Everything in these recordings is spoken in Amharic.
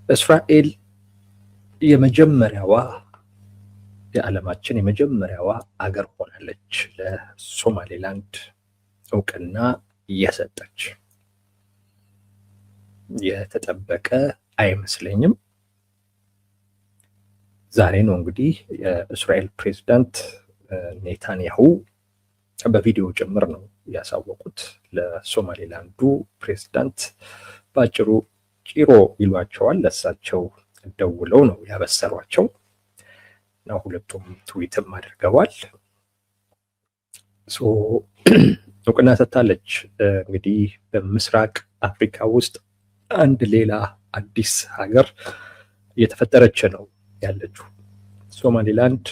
እስራኤል የመጀመሪያዋ የዓለማችን የመጀመሪያዋ አገር ሆናለች ለሶማሌላንድ እውቅና እየሰጠች። የተጠበቀ አይመስለኝም። ዛሬ ነው እንግዲህ የእስራኤል ፕሬዝዳንት ኔታንያሁ በቪዲዮ ጭምር ነው ያሳወቁት ለሶማሌላንዱ ፕሬዝዳንት። ባጭሩ ጭሮ ይሏቸዋል። ለሳቸው ደውለው ነው ያበሰሯቸው እና ሁለቱም ትዊትም አድርገዋል። እውቅና ሰጥታለች። እንግዲህ በምስራቅ አፍሪካ ውስጥ አንድ ሌላ አዲስ ሀገር እየተፈጠረች ነው ያለችው። ሶማሌላንድ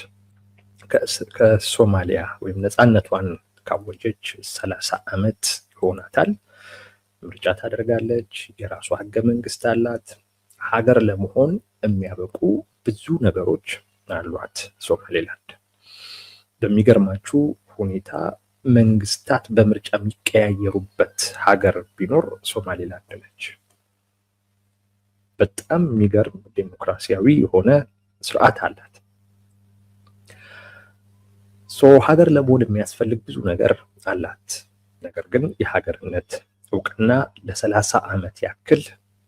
ከሶማሊያ ወይም ነፃነቷን ካወጀች 30 ዓመት ይሆናታል። ምርጫ ታደርጋለች። የራሷ ህገ መንግስት አላት። ሀገር ለመሆን የሚያበቁ ብዙ ነገሮች አሏት ሶማሌላንድ። በሚገርማችሁ ሁኔታ መንግስታት በምርጫ የሚቀያየሩበት ሀገር ቢኖር ሶማሌላንድ ነች። በጣም የሚገርም ዴሞክራሲያዊ የሆነ ስርዓት አላት። ሀገር ለመሆን የሚያስፈልግ ብዙ ነገር አላት። ነገር ግን የሀገርነት እውቅና ለ30 ዓመት ያክል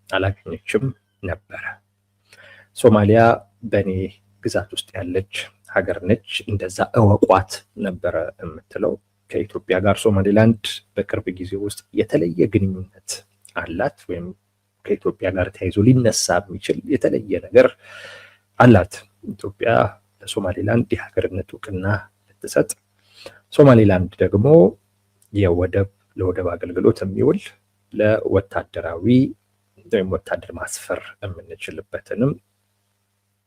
አላገኘችም ነበረ። ሶማሊያ በእኔ ግዛት ውስጥ ያለች ሀገር ነች፣ እንደዛ እወቋት ነበረ የምትለው። ከኢትዮጵያ ጋር ሶማሌላንድ በቅርብ ጊዜ ውስጥ የተለየ ግንኙነት አላት፣ ወይም ከኢትዮጵያ ጋር ተያይዞ ሊነሳ የሚችል የተለየ ነገር አላት። ኢትዮጵያ ለሶማሌላንድ የሀገርነት እውቅና ልትሰጥ፣ ሶማሌላንድ ደግሞ ለወደብ አገልግሎት የሚውል ለወታደራዊ ወይም ወታደር ማስፈር የምንችልበትንም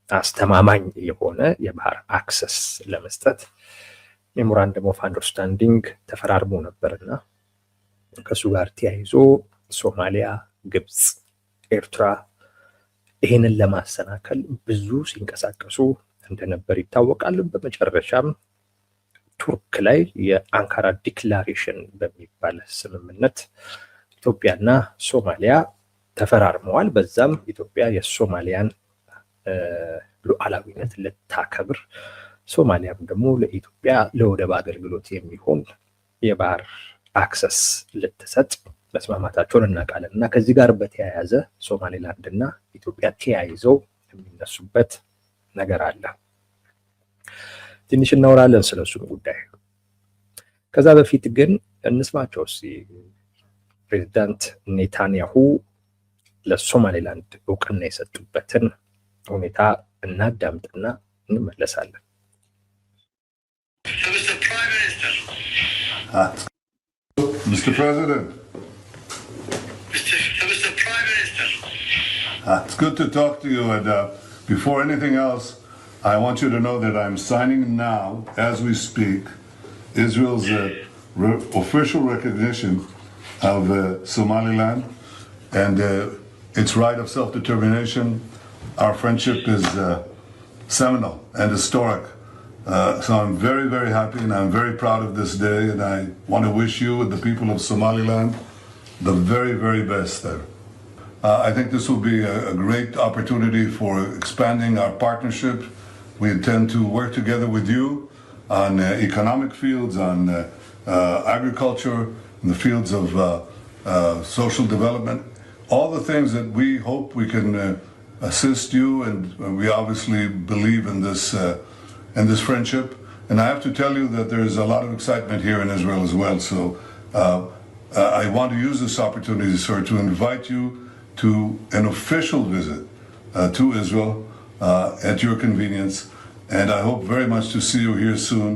አስተማማኝ የሆነ የባህር አክሰስ ለመስጠት ሜሞራንደም ኦፍ አንደርስታንዲንግ ተፈራርሞ ነበርና ከሱ ጋር ተያይዞ ሶማሊያ፣ ግብፅ፣ ኤርትራ ይህንን ለማሰናከል ብዙ ሲንቀሳቀሱ እንደነበር ይታወቃል። በመጨረሻም ቱርክ ላይ የአንካራ ዲክላሬሽን በሚባል ስምምነት ኢትዮጵያና ሶማሊያ ተፈራርመዋል። በዛም ኢትዮጵያ የሶማሊያን ሉዓላዊነት ልታከብር፣ ሶማሊያም ደግሞ ለኢትዮጵያ ለወደብ አገልግሎት የሚሆን የባህር አክሰስ ልትሰጥ መስማማታቸውን እናውቃለን። እና ከዚህ ጋር በተያያዘ ሶማሌላንድ እና ኢትዮጵያ ተያይዘው የሚነሱበት ነገር አለ። ትንሽ እናወራለን ስለሱም ጉዳይ። ከዛ በፊት ግን እንስማቸው እስኪ ፕሬዚዳንት ኔታንያሁ ለሶማሌላንድ እውቅና የሰጡበትን ሁኔታ እናዳምጥና እንመለሳለን። Mr. President. Mr. Prime Minister. It's good to talk to you. And before anything else, I want you to know that I'm signing now, as we speak, Israel's official recognition of Somaliland and its right of self-determination. Our friendship is seminal and historic. So I'm very, very happy and I'm very proud of this day, and I want to wish you and the people of Somaliland the very, very best there. I think this will be a great opportunity for expanding our partnership. We intend to work together with you on economic fields, on agriculture, in the fields of social development, all the things that we hope we can assist you, and we obviously believe in this friendship. And I have to tell you that there is a lot of excitement here in Israel as well. So I want to use this opportunity, sir, to invite you to an official visit to Israel at your convenience. And I hope very much to see you here soon.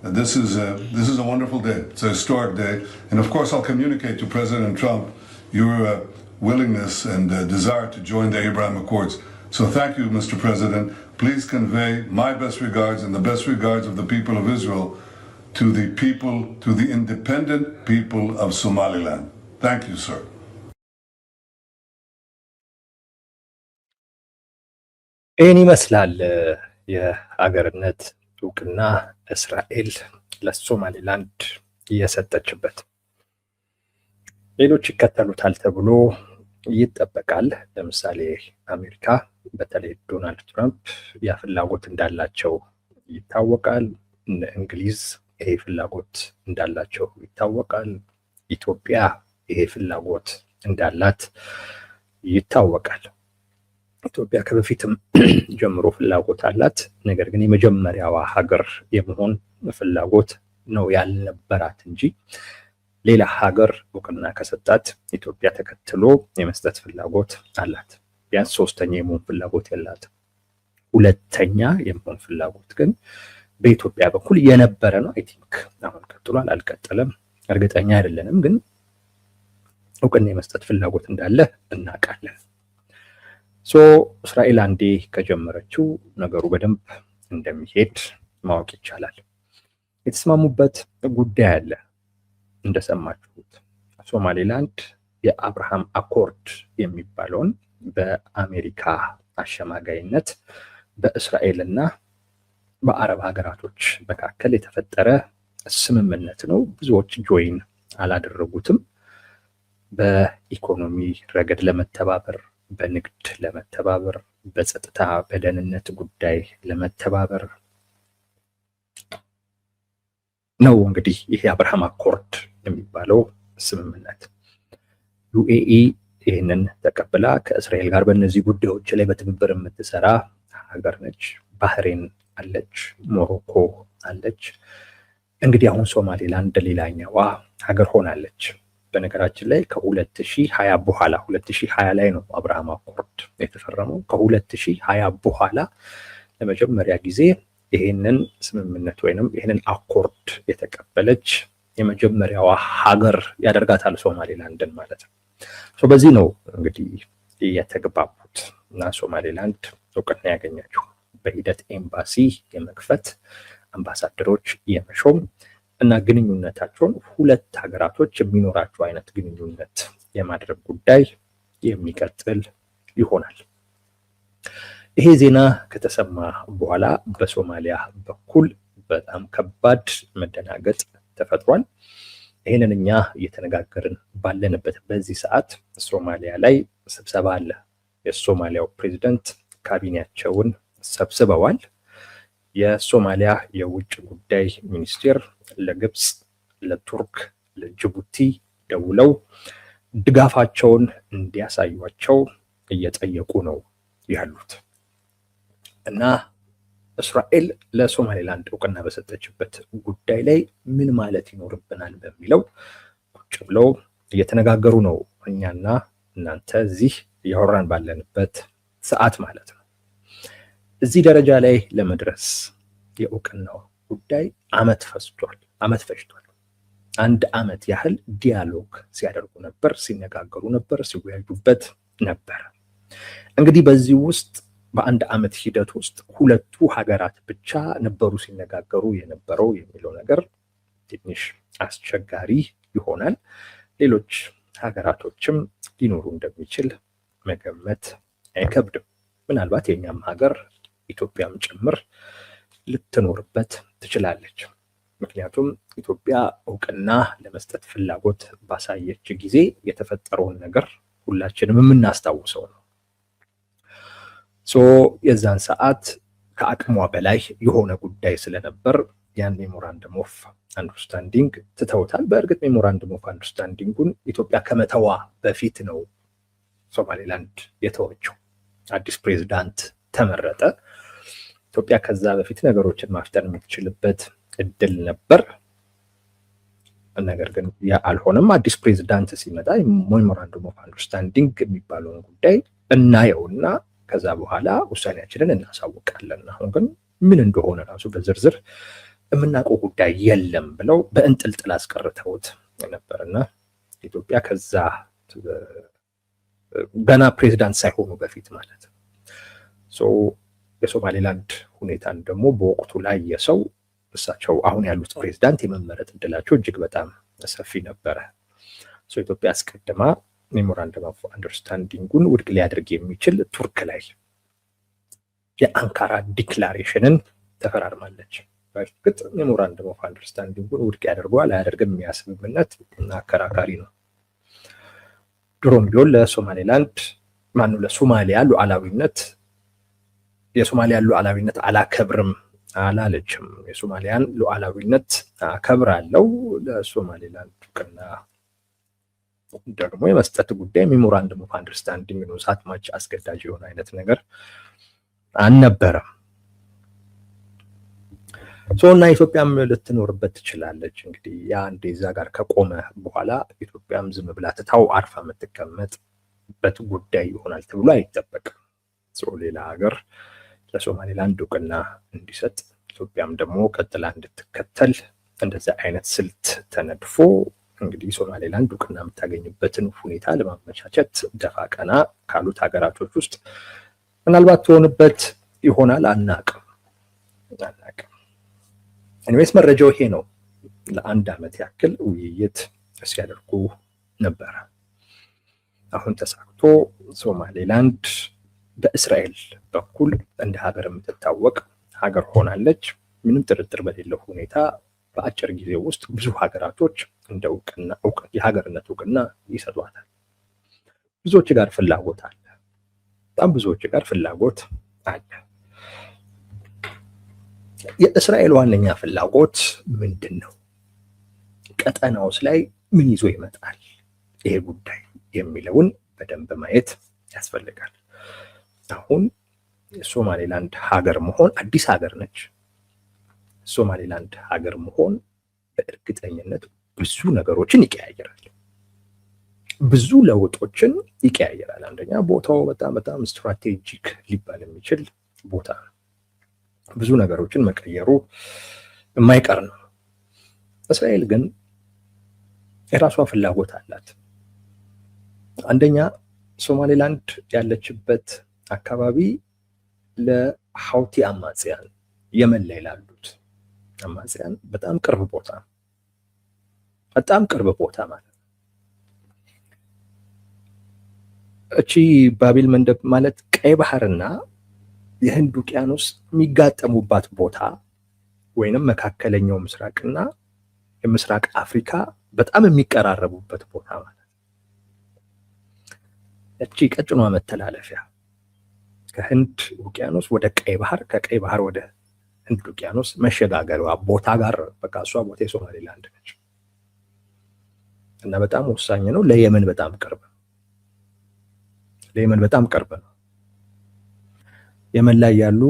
This is a wonderful day. It's a historic day. And of course, I'll communicate to President Trump your willingness and desire to join the Abraham Accords. So thank you, Mr. President. Please convey my best regards and the best regards of the people of Israel to the independent people of Somaliland. Thank you, sir. ይህን ይመስላል የሀገርነት እውቅና እስራኤል ለሶማሌላንድ እየሰጠችበት። ሌሎች ይከተሉታል ተብሎ ይጠበቃል። ለምሳሌ አሜሪካ በተለይ ዶናልድ ትራምፕ ያ ፍላጎት እንዳላቸው ይታወቃል። እንግሊዝ ይሄ ፍላጎት እንዳላቸው ይታወቃል። ኢትዮጵያ ይሄ ፍላጎት እንዳላት ይታወቃል። ኢትዮጵያ ከበፊትም ጀምሮ ፍላጎት አላት። ነገር ግን የመጀመሪያዋ ሀገር የመሆን ፍላጎት ነው ያልነበራት እንጂ ሌላ ሀገር እውቅና ከሰጣት ኢትዮጵያ ተከትሎ የመስጠት ፍላጎት አላት። ቢያንስ ሶስተኛ የመሆን ፍላጎት የላትም። ሁለተኛ የመሆን ፍላጎት ግን በኢትዮጵያ በኩል የነበረ ነው። አይ ቲንክ አሁን ቀጥሏል አልቀጠለም እርግጠኛ አይደለንም፣ ግን እውቅና የመስጠት ፍላጎት እንዳለ እናውቃለን። እስራኤል አንዴ ከጀመረችው ነገሩ በደንብ እንደሚሄድ ማወቅ ይቻላል። የተስማሙበት ጉዳይ አለ። እንደሰማችሁት ሶማሌላንድ የአብርሃም አኮርድ የሚባለውን በአሜሪካ አሸማጋይነት በእስራኤልና በአረብ ሀገራቶች መካከል የተፈጠረ ስምምነት ነው። ብዙዎች ጆይን አላደረጉትም። በኢኮኖሚ ረገድ ለመተባበር፣ በንግድ ለመተባበር፣ በጸጥታ በደህንነት ጉዳይ ለመተባበር ነው እንግዲህ ይሄ አብርሃም አኮርድ የሚባለው ስምምነት። ዩኤኢ ይህንን ተቀብላ ከእስራኤል ጋር በእነዚህ ጉዳዮች ላይ በትብብር የምትሰራ ሀገር ነች። ባህሬን አለች፣ ሞሮኮ አለች። እንግዲህ አሁን ሶማሌላንድ ሌላኛዋ ሀገር ሆናለች። በነገራችን ላይ ከ2020 በኋላ 2020 ላይ ነው አብርሃም አኮርድ የተፈረመው። ከ2020 በኋላ ለመጀመሪያ ጊዜ ይህንን ስምምነት ወይንም ይህንን አኮርድ የተቀበለች የመጀመሪያዋ ሀገር ያደርጋታል ሶማሌላንድን ማለት ነው። በዚህ ነው እንግዲህ የተግባቡት እና ሶማሌላንድ እውቅና ያገኘችው በሂደት ኤምባሲ የመክፈት አምባሳደሮች የመሾም እና ግንኙነታቸውን ሁለት ሀገራቶች የሚኖራቸው አይነት ግንኙነት የማድረግ ጉዳይ የሚቀጥል ይሆናል። ይሄ ዜና ከተሰማ በኋላ በሶማሊያ በኩል በጣም ከባድ መደናገጥ ተፈጥሯል። ይህንን እኛ እየተነጋገርን ባለንበት በዚህ ሰዓት ሶማሊያ ላይ ስብሰባ አለ። የሶማሊያው ፕሬዚደንት ካቢኔያቸውን ሰብስበዋል። የሶማሊያ የውጭ ጉዳይ ሚኒስቴር ለግብፅ፣ ለቱርክ፣ ለጅቡቲ ደውለው ድጋፋቸውን እንዲያሳዩቸው እየጠየቁ ነው ያሉት እና እስራኤል ለሶማሌላንድ እውቅና በሰጠችበት ጉዳይ ላይ ምን ማለት ይኖርብናል በሚለው ቁጭ ብለው እየተነጋገሩ ነው። እኛና እናንተ እዚህ እያወራን ባለንበት ሰዓት ማለት ነው። እዚህ ደረጃ ላይ ለመድረስ የእውቅናው ጉዳይ አመት ፈጅቷል። 1 ዓመት ያህል ዲያሎግ ሲያደርጉ ነበር፣ ሲነጋገሩ ነበር፣ ሲወያዩበት ነበር። እንግዲህ በዚህ ውስጥ በ1 ዓመት ሂደት ውስጥ ሁለቱ ሀገራት ብቻ ነበሩ ሲነጋገሩ የነበረው የሚለው ነገር ትንሽ አስቸጋሪ ይሆናል። ሌሎች ሀገራቶችም ሊኖሩ እንደሚችል መገመት አይከብድም። ምናልባት የኛም ሀገር ኢትዮጵያም ጭምር ልትኖርበት ትችላለች። ምክንያቱም ኢትዮጵያ እውቅና ለመስጠት ፍላጎት ባሳየች ጊዜ የተፈጠረውን ነገር ሁላችንም የምናስታውሰው ነው። የዛን ሰዓት ከአቅሟ በላይ የሆነ ጉዳይ ስለነበር ያን ሜሞራንደም ኦፍ አንደርስታንዲንግ ትተውታል። በእርግጥ ሜሞራንደም ኦፍ አንደርስታንዲንጉን ኢትዮጵያ ከመተዋ በፊት ነው ሶማሌላንድ የተወችው። አዲስ ፕሬዝዳንት ተመረጠ። ኢትዮጵያ ከዛ በፊት ነገሮችን ማፍጠን የምትችልበት እድል ነበር። ነገር ግን ያ አልሆነም። አዲስ ፕሬዝዳንት ሲመጣ ሜሞራንደም ኦፍ አንደርስታንዲንግ የሚባለውን ጉዳይ እናየውና ከዛ በኋላ ውሳኔያችንን እናሳውቃለን። አሁን ግን ምን እንደሆነ ራሱ በዝርዝር የምናውቀው ጉዳይ የለም ብለው በእንጥልጥል አስቀርተውት ነበርና ኢትዮጵያ ከዛ ገና ፕሬዝዳንት ሳይሆኑ በፊት ማለት ነው። የሶማሌላንድ ሁኔታን ደግሞ በወቅቱ ላይ የሰው እሳቸው አሁን ያሉት ፕሬዝዳንት የመመረጥ እድላቸው እጅግ በጣም ሰፊ ነበረ። ኢትዮጵያ አስቀድማ ሜሞራንደም ኦፍ አንደርስታንዲንጉን ውድቅ ሊያደርግ የሚችል ቱርክ ላይ የአንካራ ዲክላሬሽንን ተፈራርማለች። በእርግጥ ሜሞራንደም ኦፍ አንደርስታንዲንጉን ውድቅ ያደርገዋል አያደርግም የሚያስብምነት አከራካሪ ነው። ድሮም ቢሆን ለሶማሌላንድ ለሶማሊያ ሉዓላዊነት የሶማሊያን ሉዓላዊነት አላከብርም አላለችም። የሶማሊያን ሉዓላዊነት አከብራለሁ፣ ለሶማሌላንድ እውቅና ደግሞ የመስጠት ጉዳይ ሜሞራንደም ኦፍ አንደርስታንዲንግ ነው። ሳትማች አስገዳጅ የሆነ አይነት ነገር አልነበረም። እና ኢትዮጵያም ልትኖርበት ትችላለች። እንግዲህ ያ አንዴ እዛ ጋር ከቆመ በኋላ ኢትዮጵያም ዝም ብላ ትታው አርፋ የምትቀመጥበት ጉዳይ ይሆናል ተብሎ አይጠበቅም። ሌላ ሀገር ለሶማሌላንድ እውቅና እንዲሰጥ ኢትዮጵያም ደግሞ ቀጥላ እንድትከተል እንደዛ አይነት ስልት ተነድፎ እንግዲህ ሶማሌላንድ እውቅና የምታገኝበትን ሁኔታ ለማመቻቸት ደፋ ቀና ካሉት ሀገራቶች ውስጥ ምናልባት ትሆንበት ይሆናል። አናቅም። ኢንዌስ መረጃው ይሄ ነው። ለአንድ ዓመት ያክል ውይይት ሲያደርጉ ነበረ። አሁን ተሳክቶ ሶማሌላንድ በእስራኤል በኩል እንደ ሀገር የምትታወቅ ሀገር ሆናለች። ምንም ጥርጥር በሌለው ሁኔታ በአጭር ጊዜ ውስጥ ብዙ ሀገራቶች እንደ የሀገርነት እውቅና ይሰጧታል። ብዙዎች ጋር ፍላጎት አለ። በጣም ብዙዎች ጋር ፍላጎት አለ። የእስራኤል ዋነኛ ፍላጎት ምንድን ነው? ቀጠናውስ ላይ ምን ይዞ ይመጣል ይሄ ጉዳይ የሚለውን በደንብ ማየት ያስፈልጋል። አሁን የሶማሌላንድ ሀገር መሆን አዲስ ሀገር ነች። ሶማሌላንድ ሀገር መሆን በእርግጠኝነት ብዙ ነገሮችን ይቀያየራል። ብዙ ለውጦችን ይቀያየራል። አንደኛ ቦታው በጣም ስትራቴጂክ ሊባል የሚችል ቦታ ነው። ብዙ ነገሮችን መቀየሩ የማይቀር ነው። እስራኤል ግን የራሷ ፍላጎት አላት። አንደኛ ሶማሌላንድ ያለችበት አካባቢ ለሐውቲ አማጽያን የመን ላይ ላሉት አማጽያን በጣም ቅርብ ቦታ ማለት ነው። እቺ ባቢል መንደብ ማለት ቀይ ባህርና የህንድ ውቅያኖስ የሚጋጠሙባት ቦታ ወይንም መካከለኛው ምስራቅና የምስራቅ አፍሪካ በጣም የሚቀራረቡበት ቦታ ማለት ነው። እቺ ቀጭኗ መተላለፊያ ከህንድ ውቅያኖስ ወደ ቀይ ባህር፣ ከቀይ ባህር ወደ ህንድ ውቅያኖስ መሸጋገሪዋ ቦታ ጋር በቃ እሷ ቦታ የሶማሌላንድ ነች እና በጣም ወሳኝ ነው። ለየመን በጣም ቅርብ ነው። የመን ላይ ያሉ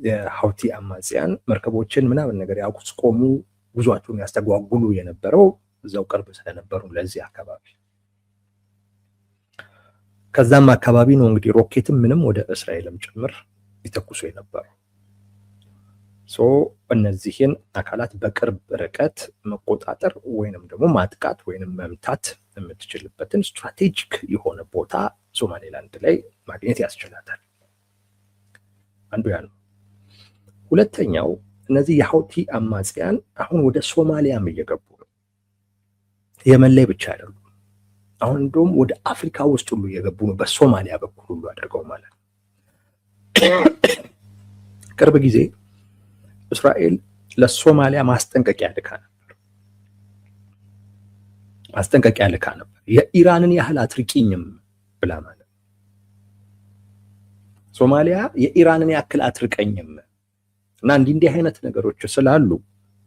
የሐውቲ አማጽያን መርከቦችን ምናምን ነገር ያስቆሙ፣ ጉዟቸውን ያስተጓጉሉ የነበረው እዛው ቅርብ ስለነበሩ ለዚህ አካባቢ። ከዛም አካባቢ ነው እንግዲህ ሮኬትም ምንም ወደ እስራኤልም ጭምር ይተኩሱ የነበረው። እነዚህን አካላት በቅርብ ርቀት መቆጣጠር ወይንም ደግሞ ማጥቃት ወይንም መምታት የምትችልበትን ስትራቴጂክ የሆነ ቦታ ሶማሌላንድ ላይ ማግኘት ያስችላታል። አንዱ ያ ነው። ሁለተኛው እነዚህ የሐውቲ አማጽያን አሁን ወደ ሶማሊያም እየገቡ ነው። የመን ላይ ብቻ አይደሉም። አሁን እንደውም ወደ አፍሪካ ውስጥ ሁሉ እየገቡ ነው። በሶማሊያ በኩል ሁሉ አድርገው ማለት ነው። ቅርብ ጊዜ እስራኤል ለሶማሊያ ማስጠንቀቂያ ልካ ነበር። የኢራንን ያህል አትርቂኝም ብላ ማለት ሶማሊያ የኢራንን ያክል አትርቀኝም እና እንዲህ አይነት ነገሮች ስላሉ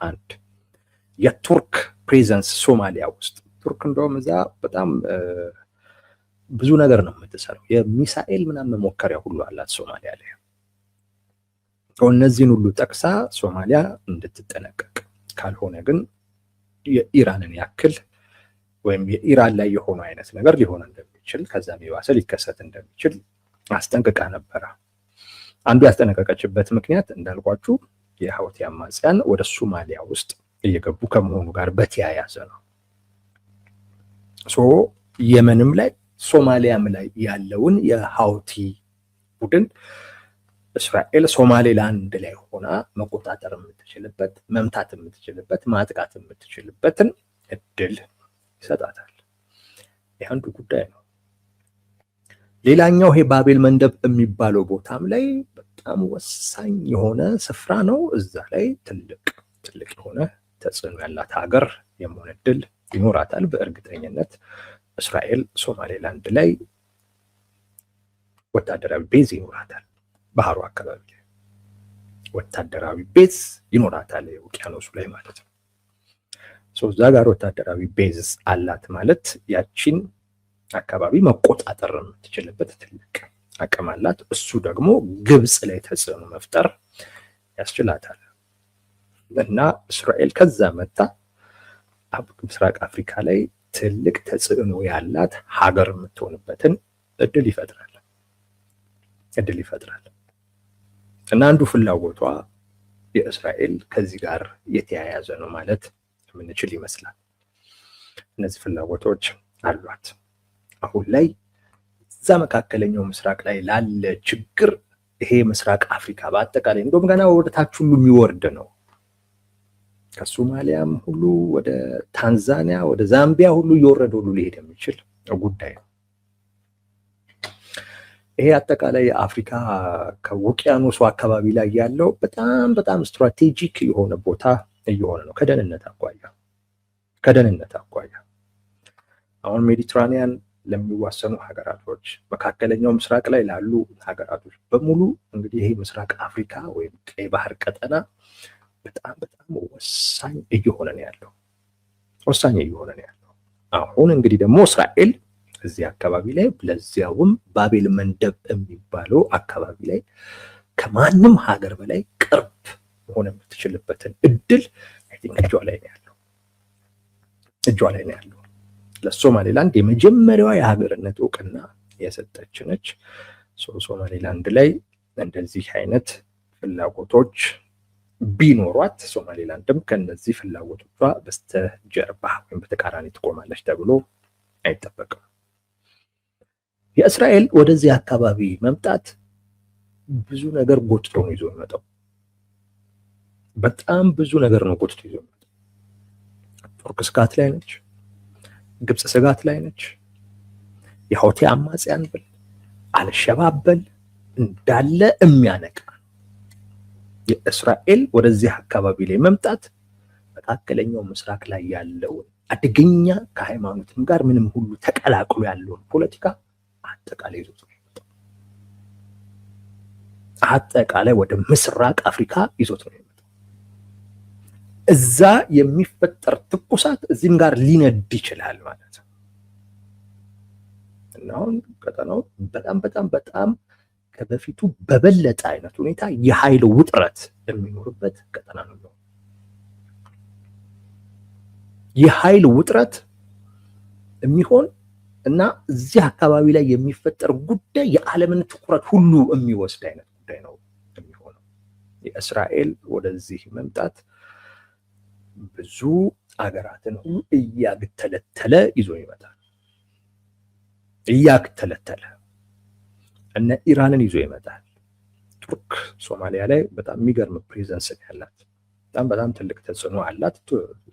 አንድ የቱርክ ፕሬዘንስ ሶማሊያ ውስጥ ቱርክ እንደውም እዛ በጣም ብዙ ነገር ነው የምትሰራው። የሚሳኤል ምናምን መሞከሪያ ሁሉ አላት ሶማሊያ ላይ። እነዚህን ሁሉ ጠቅሳ ሶማሊያ እንድትጠነቀቅ፣ ካልሆነ ግን የኢራንን ያክል ወይም የኢራን ላይ የሆኑ አይነት ነገር ሊሆን እንደሚችል ከዛም የባሰ ሊከሰት እንደሚችል አስጠንቅቃ ነበረ። አንዱ ያስጠነቀቀችበት ምክንያት እንዳልኳችሁ የሐውቲ አማጽያን ወደ ሶማሊያ ውስጥ እየገቡ ከመሆኑ ጋር በተያያዘ ነው። የመንም ላይ ሶማሊያም ላይ ያለውን የሐውቲ ቡድን እስራኤል ሶማሌላንድ ላይ ሆና መቆጣጠር የምትችልበት፣ መምታት የምትችልበት፣ ማጥቃት የምትችልበትን እድል ይሰጣታል። ይህ አንዱ ጉዳይ ነው። ሌላኛው ይሄ ባቤል መንደብ የሚባለው ቦታም ላይ በጣም ወሳኝ የሆነ ስፍራ ነው። እዛ ላይ ትልቅ የሆነ ተጽዕኖ ያላት ሀገር የመሆን እድል ይኖራታል። በእርግጠኝነት እስራኤል ሶማሌላንድ ላይ ወታደራዊ ቤዝ ይኖራታል። ባህሩ አካባቢ ላይ ወታደራዊ ቤዝ ይኖራታል፣ ውቅያኖሱ ላይ ማለት ነው። እዛ ጋር ወታደራዊ ቤዝ አላት ማለት ያቺን አካባቢ መቆጣጠር የምትችልበት ትልቅ አቅም አላት። እሱ ደግሞ ግብፅ ላይ ተጽዕኖ መፍጠር ያስችላታል። እና እስራኤል ከዛ መጣ ምስራቅ አፍሪካ ላይ ትልቅ ተጽዕኖ ያላት ሀገር የምትሆንበትን እድል ይፈጥራል። እና አንዱ ፍላጎቷ የእስራኤል ከዚህ ጋር የተያያዘ ነው ማለት የምንችል ይመስላል። እነዚህ ፍላጎቶች አሏት። አሁን ላይ እዛ መካከለኛው ምስራቅ ላይ ላለ ችግር ይሄ ምስራቅ አፍሪካ በአጠቃላይ እንደውም ገና ወደ ታች ሁሉ የሚወርድ ነው። ከሶማሊያም ሁሉ ወደ ታንዛኒያ ወደ ዛምቢያ ሁሉ እየወረደ ሁሉ ሊሄድ የሚችል ጉዳይ ነው። ይሄ አጠቃላይ አፍሪካ ከውቅያኖሱ አካባቢ ላይ ያለው በጣም በጣም ስትራቴጂክ የሆነ ቦታ እየሆነ ነው ከደህንነት አኳያ። አሁን ሜዲትራኒያን ለሚዋሰኑ ሀገራቶች፣ መካከለኛው ምስራቅ ላይ ላሉ ሀገራቶች በሙሉ እንግዲህ ይሄ ምስራቅ አፍሪካ ወይም ቀይ ባህር ቀጠና በጣም በጣም ወሳኝ እየሆነ ነው ያለው። አሁን እንግዲህ ደግሞ እስራኤል እዚህ አካባቢ ላይ ለዚያውም ባቤል መንደብ የሚባለው አካባቢ ላይ ከማንም ሀገር በላይ ቅርብ መሆን የምትችልበትን እድል እጇ ላይ ነው ያለው። ለሶማሌላንድ የመጀመሪያዋ የሀገርነት እውቅና የሰጠች ነች። ሶማሌላንድ ላይ እንደዚህ አይነት ፍላጎቶች ቢኖሯት ሶማሌላንድም ከነዚህ ፍላጎቶቿ በስተጀርባ ወይም በተቃራኒ ትቆማለች ተብሎ አይጠበቅም። የእስራኤል ወደዚህ አካባቢ መምጣት ብዙ ነገር ጎትቶ ነው ይዞ የሚመጣው። በጣም ብዙ ነገር ነው ጎትቶ ይዞ የሚመጣው። ቱርክ ስጋት ላይ ነች፣ ግብፅ ስጋት ላይ ነች። የሁቲ አማጽያን በል አልሸባብ በል እንዳለ የሚያነቃ የእስራኤል ወደዚህ አካባቢ ላይ መምጣት መካከለኛው ምስራቅ ላይ ያለውን አደገኛ ከሃይማኖትም ጋር ምንም ሁሉ ተቀላቅሎ ያለውን ፖለቲካ አጠቃላይ ይዞት ነው የሚመጣው። አጠቃላይ ወደ ምስራቅ አፍሪካ ይዞት ነው የሚመጣው። እዛ የሚፈጠር ትኩሳት እዚህም ጋር ሊነድ ይችላል ማለት ነው። እና አሁን ቀጠናው በጣም በጣም በጣም ከበፊቱ በበለጠ አይነት ሁኔታ የኃይል ውጥረት የሚኖርበት ቀጠና ነው። የኃይል ውጥረት የሚሆን እና እዚህ አካባቢ ላይ የሚፈጠር ጉዳይ የዓለምን ትኩረት ሁሉ የሚወስድ አይነት ጉዳይ ነው የሚሆነው። የእስራኤል ወደዚህ መምጣት ብዙ አገራትን ሁሉ እያግተለተለ ይዞ ይመጣል። እያግተለተለ እነ ኢራንን ይዞ ይመጣል። ቱርክ ሶማሊያ ላይ በጣም የሚገርም ፕሬዘንስ ያላት በጣም በጣም ትልቅ ተጽዕኖ አላት።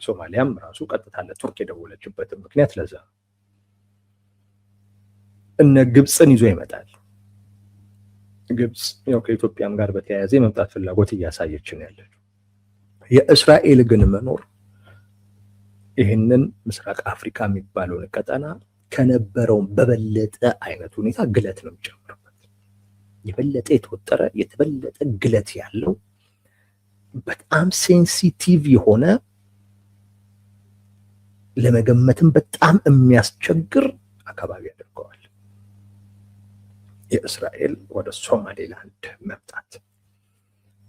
ሶማሊያም ራሱ ቀጥታ ለቱርክ የደወለችበት ምክንያት ለዛ ነው። እነ ግብፅን ይዞ ይመጣል። ግብፅ ያው ከኢትዮጵያም ጋር በተያያዘ የመምጣት ፍላጎት እያሳየች ነው ያለችው። የእስራኤል ግን መኖር ይህንን ምስራቅ አፍሪካ የሚባለውን ቀጠና ከነበረው በበለጠ አይነት ሁኔታ ግለት ነው የሚጨምርበት። የበለጠ የተወጠረ የተበለጠ ግለት ያለው በጣም ሴንሲቲቭ የሆነ ለመገመትም በጣም የሚያስቸግር አካባቢ ያደርገዋል። የእስራኤል ወደ ሶማሌላንድ መምጣት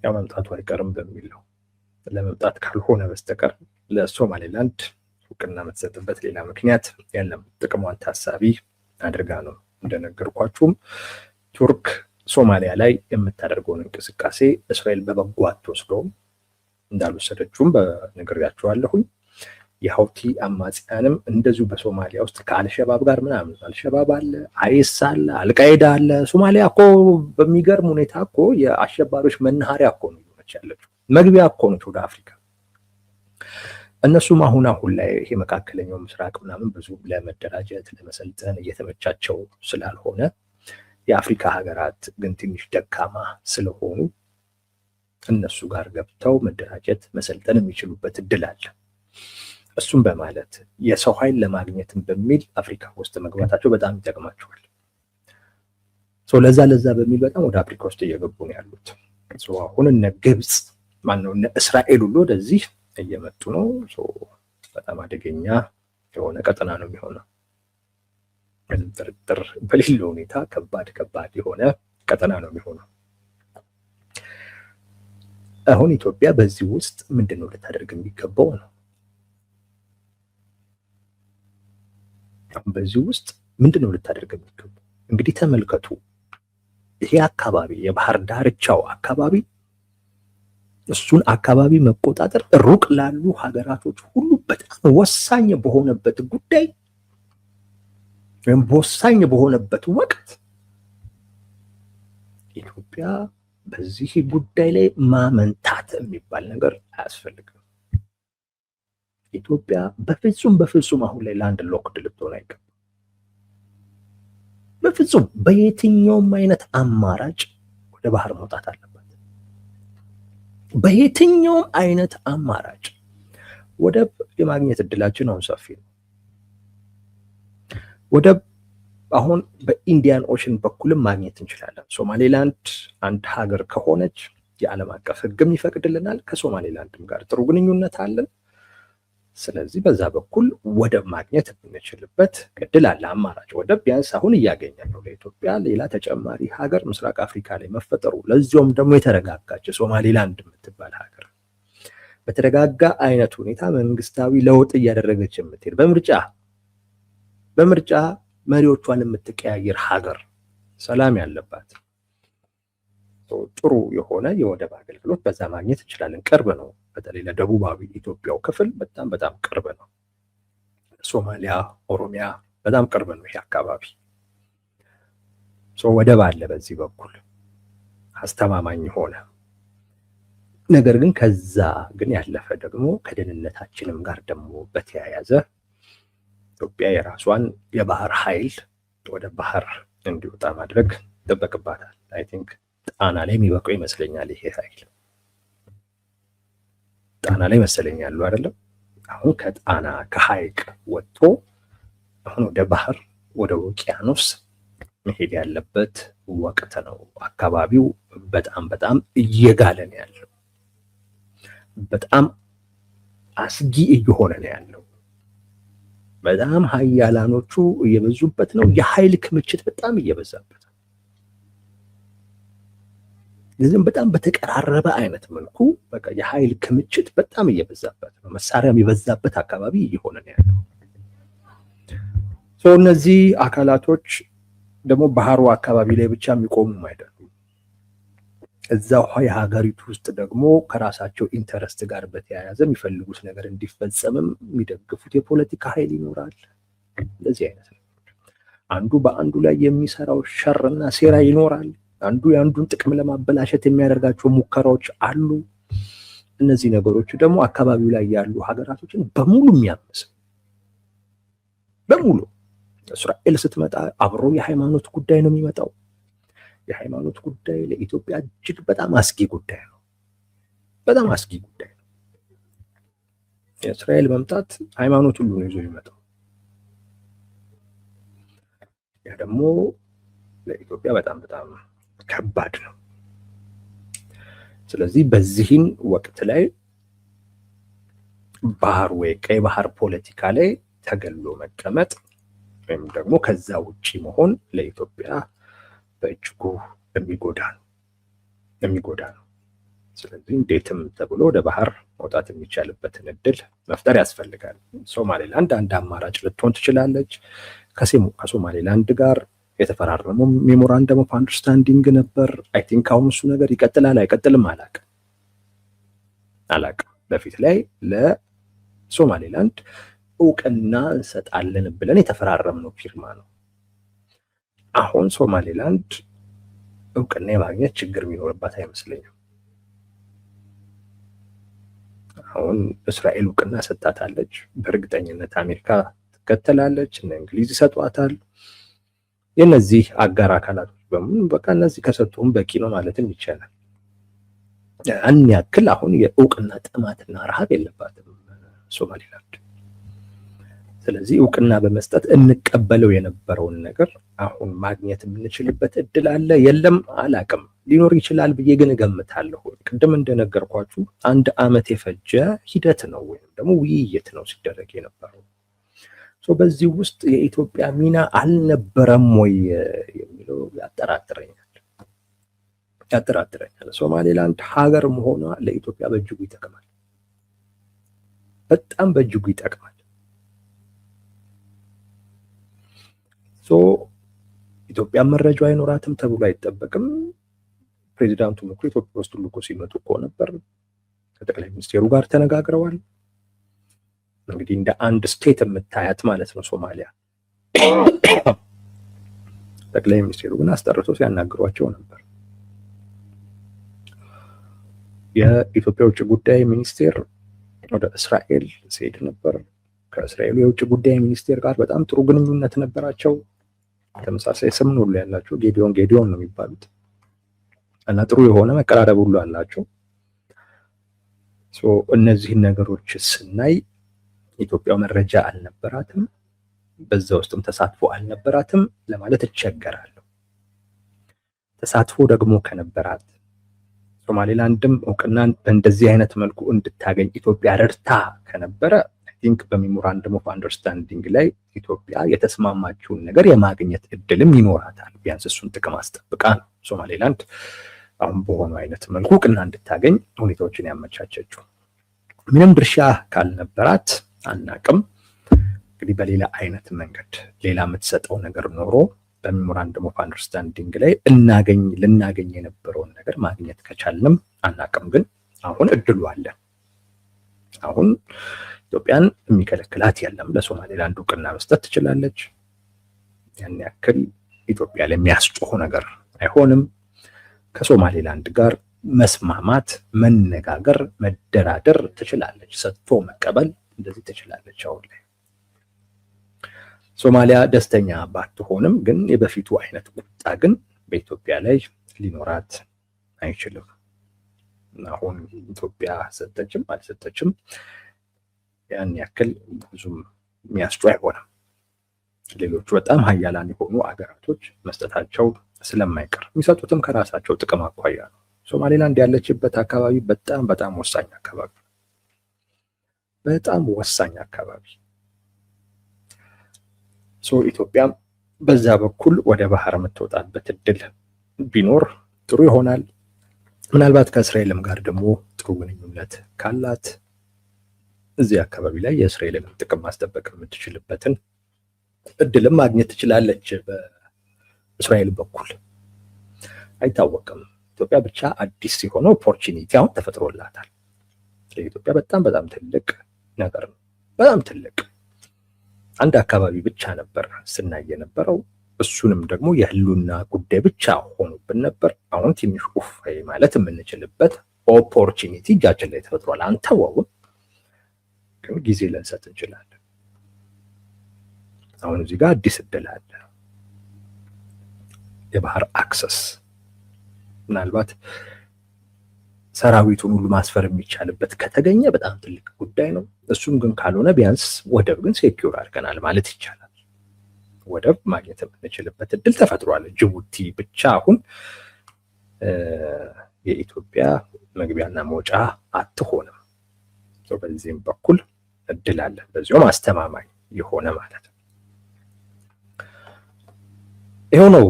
ያው መምጣቱ አይቀርም በሚል ነው። ለመምጣት ካልሆነ በስተቀር ለሶማሌላንድ እውቅና የምትሰጥበት ሌላ ምክንያት የለም። ጥቅሟን ታሳቢ አድርጋ ነው። እንደነገርኳችሁም ቱርክ ሶማሊያ ላይ የምታደርገውን እንቅስቃሴ እስራኤል በበጎ አትወስደውም። እንዳልወሰደችውም በነግሬያችኋለሁኝ። የሁቲ አማጽያንም እንደዚሁ በሶማሊያ ውስጥ ከአልሸባብ ጋር ምናምን አልሸባብ አለ፣ አይስ አለ፣ አልቃይዳ አለ። ሶማሊያ እኮ በሚገርም ሁኔታ እኮ የአሸባሪዎች መናኸሪያ እኮ ነው ያለችው። መግቢያ እኮ ነች ወደ አፍሪካ። እነሱም አሁን ላይ ይሄ መካከለኛው ምስራቅ ምናምን ብዙ ለመደራጀት ለመሰልጠን እየተመቻቸው ስላልሆነ የአፍሪካ ሀገራት ግን ትንሽ ደካማ ስለሆኑ እነሱ ጋር ገብተው መደራጀት መሰልጠን የሚችሉበት እድል አለ። እሱም በማለት የሰው ኃይል ለማግኘትም በሚል አፍሪካ ውስጥ መግባታቸው በጣም ይጠቅማቸዋል። ለዛ በሚል በጣም ወደ አፍሪካ ውስጥ እየገቡ ነው ያሉት። አሁን እነ ግብፅ ማነው እነ እስራኤል ሁሉ ወደዚህ እየመጡ ነው። በጣም አደገኛ የሆነ ቀጠና ነው የሚሆነው። ምንም ጥርጥር በሌለ ሁኔታ ከባድ የሆነ ቀጠና ነው የሚሆነው። አሁን ኢትዮጵያ በዚህ ውስጥ ምንድነው ልታደርግ የሚገባው ነው? በዚህ ውስጥ ምንድነው ልታደርግ የሚገባው? እንግዲህ ተመልከቱ፣ ይሄ አካባቢ የባህር ዳርቻው አካባቢ፣ እሱን አካባቢ መቆጣጠር ሩቅ ላሉ ሀገራቶች ሁሉ በጣም ወሳኝ በሆነበት ጉዳይ ወይም ወሳኝ በሆነበት ወቅት ኢትዮጵያ በዚህ ጉዳይ ላይ ማመንታት የሚባል ነገር አያስፈልግም። ኢትዮጵያ በፍጹም አሁን ላይ ላንድ ሎክድ ልትሆን አይገባም። በፍጹም በየትኛውም አይነት አማራጭ ወደ ባህር መውጣት አለባት። በየትኛውም አይነት አማራጭ ወደብ የማግኘት እድላችን አሁን ሰፊ ነው። ወደብ አሁን በኢንዲያን ኦሽን በኩልም ማግኘት እንችላለን። ሶማሌላንድ አንድ ሀገር ከሆነች የዓለም አቀፍ ሕግም ይፈቅድልናል። ከሶማሌላንድም ጋር ጥሩ ግንኙነት አለን። ስለዚህ በዛ በኩል ወደብ ማግኘት የምንችልበት እድል አለ። አማራጭ ወደብ ቢያንስ አሁን እያገኘን ነው። ለኢትዮጵያ ሌላ ተጨማሪ ሀገር ምስራቅ አፍሪካ ላይ መፈጠሩ፣ ለዚያውም ደግሞ የተረጋጋች ሶማሌላንድ የምትባል ሀገር በተረጋጋ አይነት ሁኔታ መንግስታዊ ለውጥ እያደረገች የምትሄድ በምርጫ መሪዎቿን የምትቀያየር ሀገር፣ ሰላም ያለባት ጥሩ የሆነ የወደብ አገልግሎት በዛ ማግኘት እንችላለን። ቅርብ ነው። በተለይ ለደቡባዊ ኢትዮጵያው ክፍል በጣም ቅርብ ነው። ሶማሊያ፣ ኦሮሚያ በጣም ቅርብ ነው ይሄ አካባቢ። ወደብ አለ በዚህ በኩል አስተማማኝ ሆነ። ነገር ግን ከዛ ግን ያለፈ ደግሞ ከደህንነታችንም ጋር ደግሞ በተያያዘ ኢትዮጵያ የራሷን የባህር ኃይል ወደ ባህር እንዲወጣ ማድረግ ይጠበቅባታል። አይ ቲንክ ጣና ላይ የሚበቃው ይመስለኛል። ይሄ ኃይል ጣና ላይ መሰለኛል አይደለም። አሁን ከጣና ከሐይቅ ወጥቶ አሁን ወደ ባህር ወደ ውቅያኖስ መሄድ ያለበት ወቅት ነው። አካባቢው በጣም እየጋለ ነው ያለው። በጣም አስጊ እየሆነ ነው ያለው። በጣም ሀያላኖቹ እየበዙበት ነው። የኃይል ክምችት በጣም እየበዛበት ነው። ለዚህም በጣም በተቀራረበ አይነት መልኩ በቃ የኃይል ክምችት በጣም እየበዛበት ነው። መሳሪያም የበዛበት አካባቢ እየሆነ ነው ያለው። እነዚህ አካላቶች ደግሞ ባህሩ አካባቢ ላይ ብቻ የሚቆሙም አይደሉም። እዛው የሀገሪቱ ውስጥ ደግሞ ከራሳቸው ኢንተረስት ጋር በተያያዘ የሚፈልጉት ነገር እንዲፈጸምም የሚደግፉት የፖለቲካ ኃይል ይኖራል። እንደዚህ አይነት ነው። አንዱ በአንዱ ላይ የሚሰራው ሸርና ሴራ ይኖራል። አንዱ የአንዱን ጥቅም ለማበላሸት የሚያደርጋቸው ሙከራዎች አሉ። እነዚህ ነገሮች ደግሞ አካባቢው ላይ ያሉ ሀገራቶችን በሙሉ የሚያምስ በሙሉ እስራኤል ስትመጣ አብሮ የሃይማኖት ጉዳይ ነው የሚመጣው። የሃይማኖት ጉዳይ ለኢትዮጵያ እጅግ በጣም አስጊ ጉዳይ ነው። በጣም አስጊ ጉዳይ ነው። የእስራኤል መምጣት ሃይማኖት ሁሉ ነው ይዞ የሚመጣው። ያ ደግሞ ለኢትዮጵያ በጣም ከባድ ነው። ስለዚህ በዚህን ወቅት ላይ ባህር ወይ ቀይ ባህር ፖለቲካ ላይ ተገሎ መቀመጥ ወይም ደግሞ ከዛ ውጪ መሆን ለኢትዮጵያ በእጅጉ የሚጎዳ ነው። ስለዚህ እንዴትም ተብሎ ወደ ባህር መውጣት የሚቻልበትን እድል መፍጠር ያስፈልጋል። ሶማሌላንድ አንድ አማራጭ ልትሆን ትችላለች። ከሶማሌላንድ ጋር የተፈራረመው ሜሞራንደም ኦፍ አንደርስታንዲንግ ነበር። አይ ቲንክ አሁን እሱ ነገር ይቀጥላል አይቀጥልም አላቅም። በፊት ላይ ለሶማሌላንድ እውቅና እንሰጣለን ብለን የተፈራረምነው ፊርማ ነው። አሁን ሶማሌላንድ እውቅና የማግኘት ችግር የሚኖርባት አይመስለኝም። አሁን እስራኤል እውቅና ሰጣታለች። በእርግጠኝነት አሜሪካ ትከተላለች፣ እነ እንግሊዝ ይሰጧታል። የነዚህ አጋር አካላቶች በሙሉ በቃ እነዚህ ከሰጡም በቂ ነው ማለትም ይቻላል። ያን ያክል አሁን የእውቅና ጥማትና ረሃብ የለባትም ሶማሌላንድ። ስለዚህ እውቅና በመስጠት እንቀበለው የነበረውን ነገር አሁን ማግኘት የምንችልበት እድል አለ የለም አላቅም። ሊኖር ይችላል ብዬ ግን እገምታለሁ። ቅድም እንደነገርኳችሁ 1 ዓመት የፈጀ ሂደት ነው ወይም ደግሞ ውይይት ነው ሲደረግ የነበረው። በዚህ ውስጥ የኢትዮጵያ ሚና አልነበረም ወይ የሚለው ያጠራጥረኛል። ሶማሌላንድ ሀገር መሆኗ ለኢትዮጵያ በእጅጉ ይጠቅማል፣ በጣም በእጅጉ ይጠቅማል። ኢትዮጵያ መረጃ አይኖራትም ተብሎ አይጠበቅም። ፕሬዚዳንቱም እኮ ኢትዮጵያ ውስጥ ሁሉ እኮ ሲመጡ እኮ ነበር፣ ከጠቅላይ ሚኒስቴሩ ጋር ተነጋግረዋል። እንግዲህ እንደ አንድ ስቴት የምታያት ማለት ነው ሶማሊያ። ጠቅላይ ሚኒስቴሩ ግን አስጠርተው ሲያናግሯቸው ነበር። የኢትዮጵያ ውጭ ጉዳይ ሚኒስቴር ወደ እስራኤል ሲሄድ ነበር። ከእስራኤሉ የውጭ ጉዳይ ሚኒስቴር ጋር በጣም ጥሩ ግንኙነት ነበራቸው። ተመሳሳይ ስም ሁሉ ያላቸው ጌዲዮን ነው የሚባሉት እና ጥሩ የሆነ መቀራረብ ሁሉ አላቸው። እነዚህን ነገሮች ስናይ ኢትዮጵያ መረጃ አልነበራትም፣ በዛ ውስጥም ተሳትፎ አልነበራትም ለማለት እቸገራለሁ። ተሳትፎ ደግሞ ከነበራት ሶማሌላንድም እውቅናን በእንደዚህ አይነት መልኩ እንድታገኝ ኢትዮጵያ ረድታ ከነበረ ቲንክ በሜሞራንደም ኦፍ አንደርስታንዲንግ ላይ ኢትዮጵያ የተስማማችውን ነገር የማግኘት እድልም ይኖራታል። ቢያንስ እሱን ጥቅም አስጠብቃ ነው ሶማሌላንድ አሁን በሆነ አይነት መልኩ እውቅና እንድታገኝ ሁኔታዎችን ያመቻቸችው። ምንም ድርሻ ካልነበራት አናቅም። እንግዲህ በሌላ አይነት መንገድ ሌላ የምትሰጠው ነገር ኖሮ በሜሞራንደም ኦፍ አንደርስታንዲንግ ላይ ልናገኝ የነበረውን ነገር ማግኘት ከቻልንም አናቅም። ግን አሁን እድሉ አለ። አሁን ኢትዮጵያን የሚከለክላት የለም። ለሶማሌላንድ እውቅና መስጠት ትችላለች። ያን ያክል ኢትዮጵያ ለሚያስጮህ ነገር አይሆንም። ከሶማሌላንድ ጋር መስማማት፣ መነጋገር፣ መደራደር ትችላለች። ሰጥቶ መቀበል እንደዚህ ትችላለች። አሁን ላይ ሶማሊያ ደስተኛ ባትሆንም ግን የበፊቱ አይነት ቁጣ ግን በኢትዮጵያ ላይ ሊኖራት አይችልም። አሁን ኢትዮጵያ ሰጠችም አልሰጠችም ያን ያክል ብዙም የሚያስጩ አይሆንም። ሌሎቹ በጣም ሀያላን የሆኑ አገራቶች መስጠታቸው ስለማይቀር የሚሰጡትም ከራሳቸው ጥቅም አኳያ ነው። ሶማሌላንድ ያለችበት አካባቢ በጣም በጣም ወሳኝ አካባቢ ኢትዮጵያ በዛ በኩል ወደ ባህር የምትወጣበት እድል ቢኖር ጥሩ ይሆናል። ምናልባት ከእስራኤልም ጋር ደግሞ ጥሩ ግንኙነት ካላት እዚህ አካባቢ ላይ የእስራኤልን ጥቅም ማስጠበቅ የምትችልበትን እድልም ማግኘት ትችላለች። በእስራኤል በኩል አይታወቅም። ኢትዮጵያ ብቻ አዲስ የሆነ ኦፖርቹኒቲ አሁን ተፈጥሮላታል። ለኢትዮጵያ በጣም በጣም ትልቅ ነገር ነው። በጣም ትልቅ አንድ አካባቢ ብቻ ነበር ስናይ የነበረው። እሱንም ደግሞ የህልውና ጉዳይ ብቻ ሆኖብን ነበር። አሁን ትንሽ ኡፋይ ማለት የምንችልበት ኦፖርቹኒቲ እጃችን ላይ ተፈጥሯል። አንተወውም ግን ጊዜ ልንሰጥ እንችላለን። አሁን እዚህ ጋር አዲስ እድል አለ። የባህር አክሰስ ምናልባት ሰራዊቱን ሁሉ ማስፈር የሚቻልበት ከተገኘ በጣም ትልቅ ጉዳይ ነው። እሱም ግን ካልሆነ ቢያንስ ወደብ ግን ሴኪዩር አድርገናል ማለት ይቻላል። ወደብ ማግኘት የምንችልበት እድል ተፈጥሯል። ጅቡቲ ብቻ አሁን የኢትዮጵያ መግቢያና መውጫ አትሆንም። በዚህም በኩል እድል አለ፣ በዚሁም አስተማማኝ የሆነ ማለት ነው። ይኸው ነው።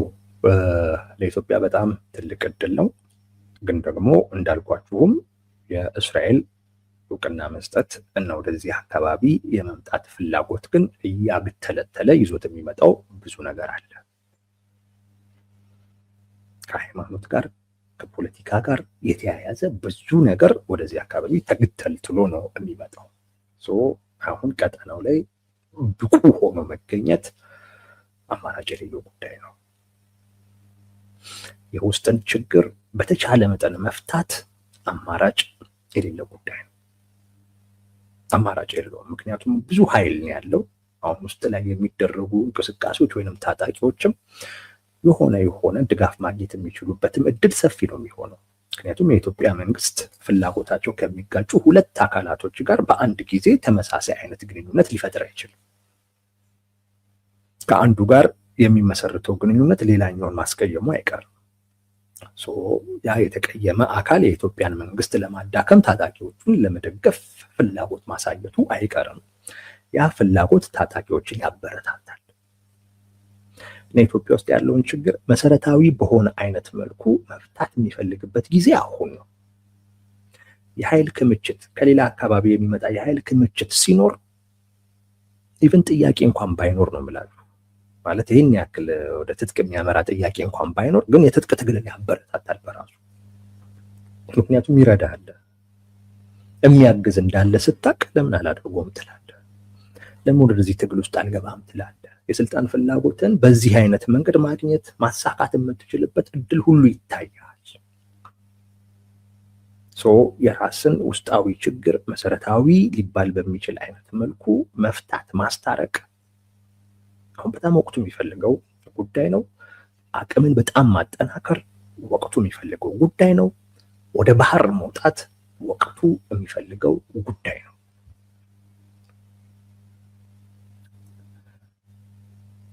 ለኢትዮጵያ በጣም ትልቅ እድል ነው። ግን ደግሞ እንዳልኳችሁም የእስራኤል እውቅና መስጠት እና ወደዚህ አካባቢ የመምጣት ፍላጎት ግን እያግተለተለ ይዞት የሚመጣው ብዙ ነገር አለ። ከሃይማኖት ጋር ከፖለቲካ ጋር የተያያዘ ብዙ ነገር ወደዚህ አካባቢ ተግተልትሎ ነው የሚመጣው። አሁን ቀጠናው ላይ ብቁ ሆኖ መገኘት አማራጭ የሌለው ጉዳይ ነው። የውስጥን ችግር በተቻለ መጠን መፍታት አማራጭ የሌለው ጉዳይ ነው። አማራጭ የለውም። ምክንያቱም ብዙ ኃይል ነው ያለው። አሁን ውስጥ ላይ የሚደረጉ እንቅስቃሴዎች ወይንም ታጣቂዎችም የሆነ ድጋፍ ማግኘት የሚችሉበትም እድል ሰፊ ነው የሚሆነው። ምክንያቱም የኢትዮጵያ መንግስት ፍላጎታቸው ከሚጋጩ ሁለት አካላቶች ጋር በአንድ ጊዜ ተመሳሳይ አይነት ግንኙነት ሊፈጥር አይችልም። ከአንዱ ጋር የሚመሰርተው ግንኙነት ሌላኛውን ማስቀየሙ አይቀርም። ያ የተቀየመ አካል የኢትዮጵያን መንግስት ለማዳከም ታጣቂዎቹን ለመደገፍ ፍላጎት ማሳየቱ አይቀርም። ያ ፍላጎት ታጣቂዎችን ያበረታታል እና ኢትዮጵያ ውስጥ ያለውን ችግር መሰረታዊ በሆነ አይነት መልኩ መፍታት የሚፈልግበት ጊዜ አሁን ነው። የኃይል ክምችት ከሌላ አካባቢ የሚመጣ የኃይል ክምችት ሲኖር ኢቭን ጥያቄ እንኳን ባይኖር ነው የምላችሁ፣ ማለት ይህን ያክል ወደ ትጥቅ የሚያመራ ጥያቄ እንኳን ባይኖር ግን የትጥቅ ትግልን ያበረታታል በራሱ። ምክንያቱም ይረዳል፣ የሚያግዝ እንዳለ ስታቅ ለምን አላደርጎም ትላለህ፣ ለምን ወደዚህ ትግል ውስጥ አልገባም ትላለህ። የስልጣን ፍላጎትን በዚህ አይነት መንገድ ማግኘት ማሳካት የምትችልበት እድል ሁሉ ይታያል። የራስን ውስጣዊ ችግር መሰረታዊ ሊባል በሚችል አይነት መልኩ መፍታት ማስታረቅ አሁን በጣም ወቅቱ የሚፈልገው ጉዳይ ነው። አቅምን በጣም ማጠናከር ወቅቱ የሚፈልገው ጉዳይ ነው። ወደ ባህር መውጣት ወቅቱ የሚፈልገው ጉዳይ ነው።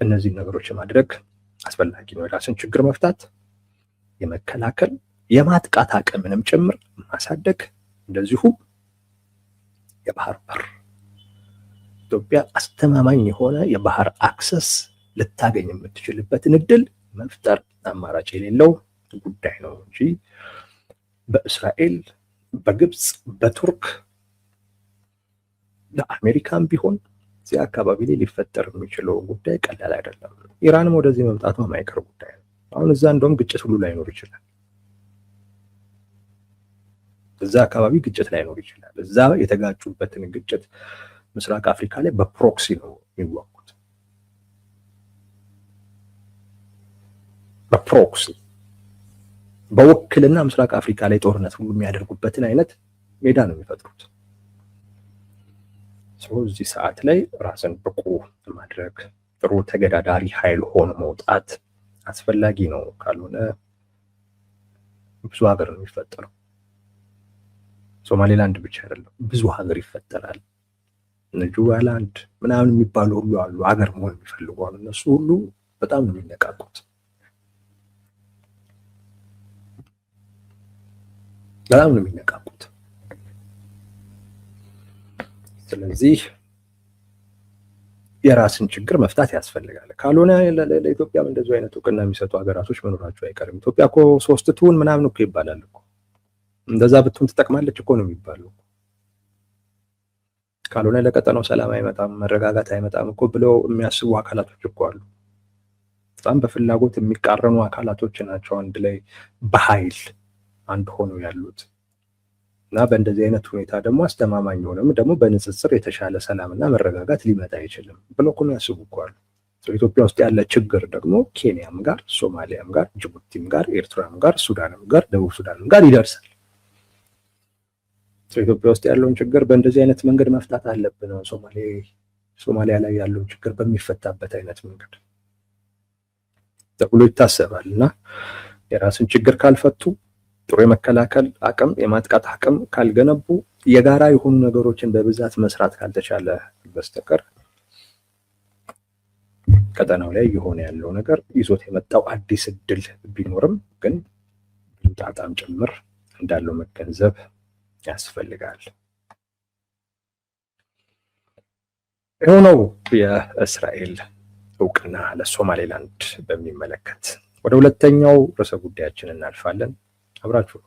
እነዚህ ነገሮች ማድረግ አስፈላጊ ነው። የራስን ችግር መፍታት፣ የመከላከል የማጥቃት አቅምንም ጭምር ማሳደግ፣ እንደዚሁ የባህር በር ኢትዮጵያ አስተማማኝ የሆነ የባህር አክሰስ ልታገኝ የምትችልበትን እድል መፍጠር አማራጭ የሌለው ጉዳይ ነው እንጂ በእስራኤል፣ በግብፅ፣ በቱርክ፣ በአሜሪካም ቢሆን እዚህ አካባቢ ላይ ሊፈጠር የሚችለው ጉዳይ ቀላል አይደለም። ኢራንም ወደዚህ መምጣቷ የማይቀር ጉዳይ ነው። አሁን እዛ እንደውም ግጭት ሁሉ ላይኖር ይችላል። እዛ አካባቢ ግጭት ላይኖር ይችላል። እዛ የተጋጩበትን ግጭት ምስራቅ አፍሪካ ላይ በፕሮክሲ ነው የሚዋጉት። በፕሮክሲ በውክልና ምስራቅ አፍሪካ ላይ ጦርነት ሁሉ የሚያደርጉበትን አይነት ሜዳ ነው የሚፈጥሩት። እዚህ ሰዓት ላይ ራስን ብቁ ማድረግ፣ ጥሩ ተገዳዳሪ ኃይል ሆኖ መውጣት አስፈላጊ ነው። ካልሆነ ብዙ ሀገር ነው የሚፈጠረው። ሶማሌላንድ ብቻ አይደለም፣ ብዙ ሀገር ይፈጠራል። ጁባላንድ ምናምን የሚባሉ ሁሉ አሉ፣ ሀገር መሆን የሚፈልጉ አሉ። እነሱ ሁሉ በጣም ነው የሚነቃቁት፣ በጣም ነው የሚነቃቁት። ስለዚህ የራስን ችግር መፍታት ያስፈልጋል። ካልሆነ ለኢትዮጵያም እንደዚሁ አይነት እውቅና የሚሰጡ ሀገራቶች መኖራቸው አይቀርም። ኢትዮጵያ እኮ 3 ትሁን ምናምን እኮ ይባላል እኮ፣ እንደዛ ብትሆን ትጠቅማለች እኮ ነው የሚባለው። ካልሆነ ለቀጠናው ሰላም አይመጣም፣ መረጋጋት አይመጣም እኮ ብለው የሚያስቡ አካላቶች እኮ አሉ። በጣም በፍላጎት የሚቃረኑ አካላቶች ናቸው አንድ ላይ በኃይል አንድ ሆነው ያሉት እና በእንደዚህ አይነት ሁኔታ ደግሞ አስተማማኝ ሆነም ደግሞ በንጽጽር የተሻለ ሰላምና መረጋጋት ሊመጣ አይችልም ብለው እኮ የሚያስቡ እኮ አሉ። ኢትዮጵያ ውስጥ ያለ ችግር ደግሞ ኬንያም ጋር፣ ሶማሊያም ጋር፣ ጅቡቲም ጋር፣ ኤርትራም ጋር፣ ሱዳንም ጋር፣ ደቡብ ሱዳንም ጋር ይደርሳል። ኢትዮጵያ ውስጥ ያለውን ችግር በእንደዚህ አይነት መንገድ መፍታት አለብን። ሶማሊያ ላይ ያለውን ችግር በሚፈታበት አይነት መንገድ ተብሎ ይታሰባል እና የራስን ችግር ካልፈቱ፣ ጥሩ የመከላከል አቅም የማጥቃት አቅም ካልገነቡ፣ የጋራ የሆኑ ነገሮችን በብዛት መስራት ካልተቻለ በስተቀር ቀጠናው ላይ የሆነ ያለው ነገር ይዞት የመጣው አዲስ እድል ቢኖርም ግን ብዙ ጣጣም ጭምር እንዳለው መገንዘብ ያስፈልጋል። ይኸው ነው የእስራኤል እውቅና ለሶማሌላንድ በሚመለከት። ወደ ሁለተኛው ርዕሰ ጉዳያችን እናልፋለን። አብራችሁ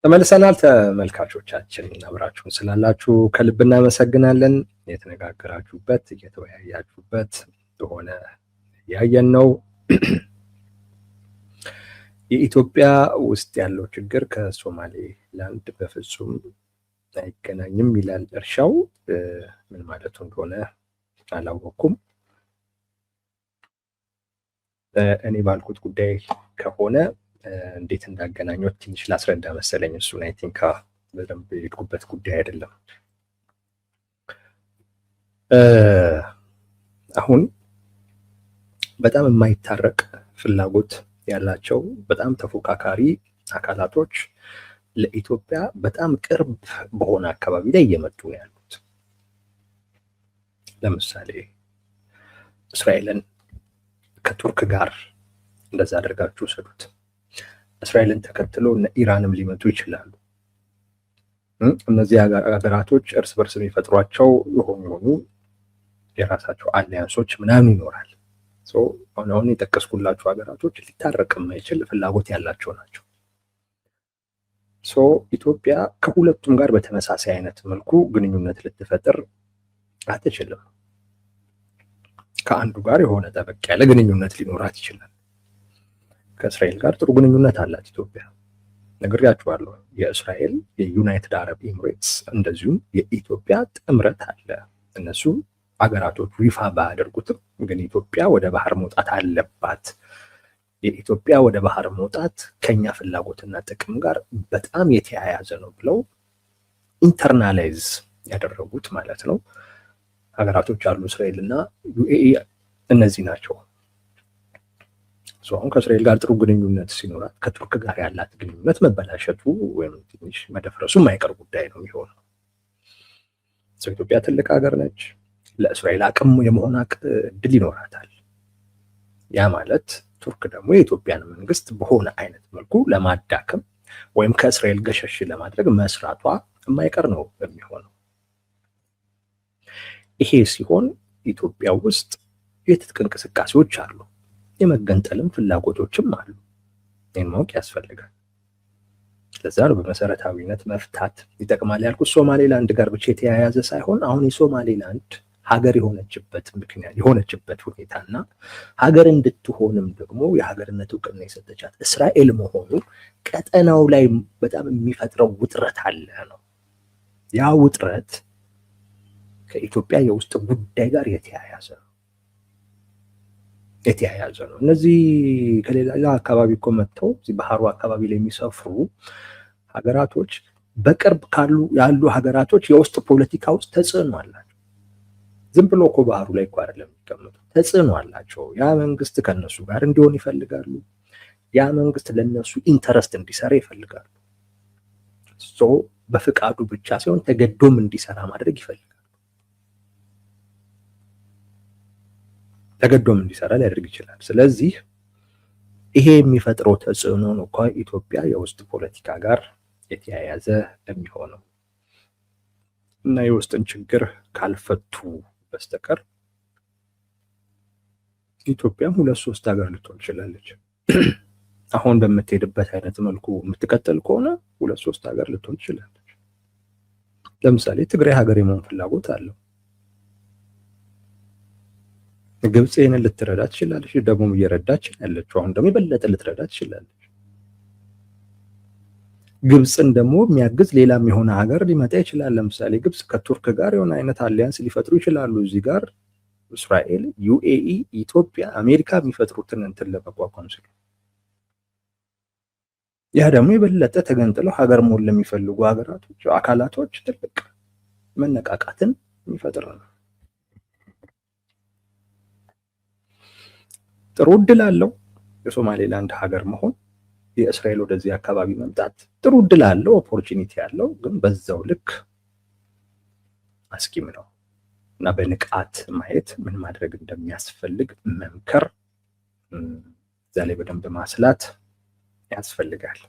ተመልሰናል። ተመልካቾቻችን አብራችሁን ስላላችሁ ከልብ እናመሰግናለን። የተነጋገራችሁበት እየተወያያችሁበት እንደሆነ ያየን ነው። የኢትዮጵያ ውስጥ ያለው ችግር ከሶማሌላንድ በፍጹም አይገናኝም ይላል እርሻው። ምን ማለቱ እንደሆነ አላወኩም። እኔ ባልኩት ጉዳይ ከሆነ እንዴት እንዳገናኘው ትንሽ ላስረዳ መሰለኝ። እሱን አይ ቲንክ በደንብ የሄድኩበት ጉዳይ አይደለም። አሁን በጣም የማይታረቅ ፍላጎት ያላቸው በጣም ተፎካካሪ አካላቶች ለኢትዮጵያ በጣም ቅርብ በሆነ አካባቢ ላይ እየመጡ ነው ያሉት። ለምሳሌ እስራኤልን ከቱርክ ጋር እንደዛ አድርጋችሁ ሰዱት። እስራኤልን ተከትሎ እነ ኢራንም ሊመጡ ይችላሉ። እነዚህ ሀገራቶች እርስ በርስ የሚፈጥሯቸው የሆኑ የራሳቸው አሊያንሶች ምናምን ይኖራል። አሁን የጠቀስኩላቸው ሀገራቶች ሊታረቅ የማይችል ፍላጎት ያላቸው ናቸው። ኢትዮጵያ ከሁለቱም ጋር በተመሳሳይ አይነት መልኩ ግንኙነት ልትፈጥር አትችልም። ከአንዱ ጋር የሆነ ጠበቅ ያለ ግንኙነት ሊኖራት ይችላል። ከእስራኤል ጋር ጥሩ ግንኙነት አላት ኢትዮጵያ። ነግሬያችኋለሁ። የእስራኤል የዩናይትድ አረብ ኤምሬትስ እንደዚሁም የኢትዮጵያ ጥምረት አለ። እነሱ ሀገራቶቹ ይፋ ባያደርጉትም ግን ኢትዮጵያ ወደ ባህር መውጣት አለባት፣ የኢትዮጵያ ወደ ባህር መውጣት ከኛ ፍላጎትና ጥቅም ጋር በጣም የተያያዘ ነው ብለው ኢንተርናላይዝ ያደረጉት ማለት ነው ሀገራቶች አሉ። እስራኤል እና ዩኤኢ እነዚህ ናቸው። አሁን ከእስራኤል ጋር ጥሩ ግንኙነት ሲኖራት ከቱርክ ጋር ያላት ግንኙነት መበላሸቱ ወይም ትንሽ መደፍረሱ የማይቀር ጉዳይ ነው የሚሆነው። ኢትዮጵያ ትልቅ ሀገር ነች። ለእስራኤል አቅም የመሆን እድል ይኖራታል። ያ ማለት ቱርክ ደግሞ የኢትዮጵያን መንግስት በሆነ አይነት መልኩ ለማዳከም ወይም ከእስራኤል ገሸሽ ለማድረግ መስራቷ የማይቀር ነው የሚሆነው። ይሄ ሲሆን ኢትዮጵያ ውስጥ የትጥቅ እንቅስቃሴዎች አሉ፣ የመገንጠልም ፍላጎቶችም አሉ። ይህን ማወቅ ያስፈልጋል። ለዛ ነው በመሰረታዊነት መፍታት ይጠቅማል ያልኩት። ሶማሌላንድ ጋር ብቻ የተያያዘ ሳይሆን አሁን የሶማሌላንድ ሀገር የሆነችበት ምክንያት የሆነችበት ሁኔታና ሀገር እንድትሆንም ደግሞ የሀገርነት እውቅና የሰጠቻት እስራኤል መሆኑ ቀጠናው ላይ በጣም የሚፈጥረው ውጥረት አለ ነው። ያ ውጥረት ከኢትዮጵያ የውስጥ ጉዳይ ጋር የተያያዘ ነው። እነዚህ ከሌላ አካባቢ እኮ መጥተው እዚህ ባህሩ አካባቢ ላይ የሚሰፍሩ ሀገራቶች በቅርብ ያሉ ሀገራቶች የውስጥ ፖለቲካ ውስጥ ተጽዕኖ አላቸው። ዝም ብሎ እኮ ባህሩ ላይ እኮ አይደለም የሚቀመጡ፣ ተጽዕኖ አላቸው። ያ መንግስት ከነሱ ጋር እንዲሆን ይፈልጋሉ። ያ መንግስት ለነሱ ኢንተረስት እንዲሰራ ይፈልጋሉ። በፍቃዱ ብቻ ሳይሆን ተገዶም እንዲሰራ ማድረግ ይፈልጋሉ። ተገዶም እንዲሰራ ሊያደርግ ይችላል። ስለዚህ ይሄ የሚፈጥረው ተጽዕኖ ነው ከኢትዮጵያ የውስጥ ፖለቲካ ጋር የተያያዘ የሚሆነው እና የውስጥን ችግር ካልፈቱ በስተቀር ኢትዮጵያም 2-3 ሀገር ልትሆን ትችላለች። አሁን በምትሄድበት አይነት መልኩ የምትቀጥል ከሆነ 2-3 ሀገር ልትሆን ትችላለች። ለምሳሌ ትግራይ ሀገር የመሆን ፍላጎት አለው። ግብጽ ይህንን ልትረዳ ትችላለች፣ ደግሞ እየረዳች ያለችው አሁን ደግሞ የበለጠ ልትረዳ ትችላለች። ግብጽን ደግሞ የሚያግዝ ሌላም የሆነ ሀገር ሊመጣ ይችላል። ለምሳሌ ግብጽ ከቱርክ ጋር የሆነ አይነት አሊያንስ ሊፈጥሩ ይችላሉ። እዚህ ጋር እስራኤል፣ ዩኤኢ፣ ኢትዮጵያ፣ አሜሪካ የሚፈጥሩትን እንትን ለመቋቋም ሲሉ ያ ደግሞ የበለጠ ተገንጥለው ሀገር መሆን ለሚፈልጉ ሀገራቶች አካላቶች ትልቅ መነቃቃትን የሚፈጥር ነው። ጥሩ እድል አለው የሶማሌላንድ ሀገር መሆን። የእስራኤል ወደዚህ አካባቢ መምጣት ጥሩ እድል አለው፣ ኦፖርቹኒቲ ያለው፣ ግን በዛው ልክ አስኪም ነው እና በንቃት ማየት ምን ማድረግ እንደሚያስፈልግ መምከር፣ እዛ ላይ በደንብ ማስላት ያስፈልጋል።